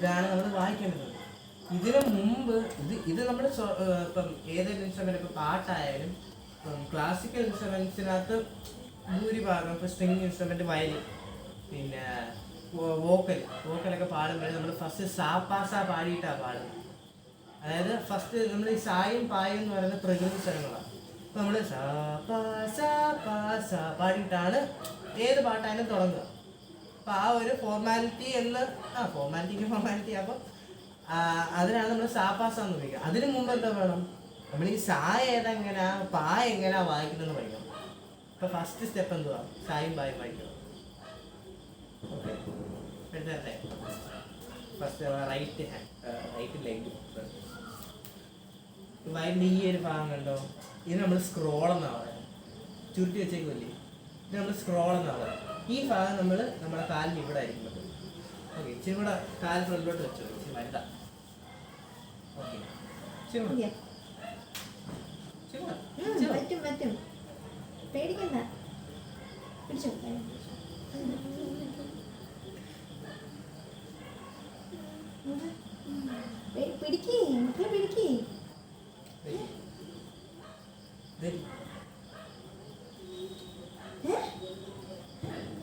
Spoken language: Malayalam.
ഇതാണ് നമ്മൾ വായിക്കേണ്ടത്. ഇതിനു മുമ്പ് ഇത് നമ്മൾ ഇപ്പം ഏതൊരു ഇൻസ്ട്രുമെൻ്റ്, ഇപ്പം പാട്ടായാലും ക്ലാസിക്കൽ ഇൻസ്ട്രുമെൻസിനകത്ത് ഭൂരിഭാഗം ഇപ്പോൾ സ്ട്രിങ് ഇൻസ്ട്രുമെൻറ്റ്, വയലിൻ, പിന്നെ വോക്കലൊക്കെ പാടുമ്പോഴേ നമ്മൾ ഫസ്റ്റ് സാ പാ സാ പാടിയിട്ടാണ് പാടുന്നത്. അതായത് ഫസ്റ്റ് നമ്മൾ ഈ സായും പായും എന്ന് പറയുന്ന പ്രകൃതി സ്വരങ്ങളാണ്. അപ്പോൾ നമ്മൾ സാ പാ സാ പാടിയിട്ടാണ് ഏത് പാട്ടായാലും തുടങ്ങുക. അപ്പോൾ ആ ഒരു ഫോർമാലിറ്റി ഫോർമാലിറ്റി അപ്പോൾ അതിനാണ് നമ്മൾ സാ പാ സാ എന്ന് ഉപയോഗിക്കുക. അതിന് മുമ്പ് എന്താ വേണം, നമ്മൾ ഈ സാ ഏതെങ്ങനെയാ പാ എങ്ങനെയാ വായിക്കുന്നതെന്ന് പഠിക്കണം. അപ്പോൾ ഫസ്റ്റ് സ്റ്റെപ്പ് എന്തുവാ, സായും പായും വായിക്കണം. ഓക്കെ, എടുത്തേ. ഫസ്റ്റ് റൈറ്റ് ലെഗ് വയറിൻ്റെ ഈ ഒരു ഭാഗം കണ്ടോ, ഇത് നമ്മൾ സ്ക്രോൾ എന്നാണ് പറയുന്നത്. ചുരുട്ടി വെച്ചേക്കുമല്ലേ, ഇത് നമ്മൾ സ്ക്രോൾ എന്നാണ് പറയുന്നത്. ഈ ഭാഗം നമ്മുടെ കാലിന് ഇവിടെ ആയിരിക്കും. ഓക്കെ, ഇച്ചിരി കൂടെ കാൽ ഫ്രണ്ടിലോട്ട് വെച്ചോ, ഇച്ചിരി വലുതാ. ഓക്കെ, പറ്റും പേടിക്കണ്ട, പിടിച്ചോ. പിടിക്കേ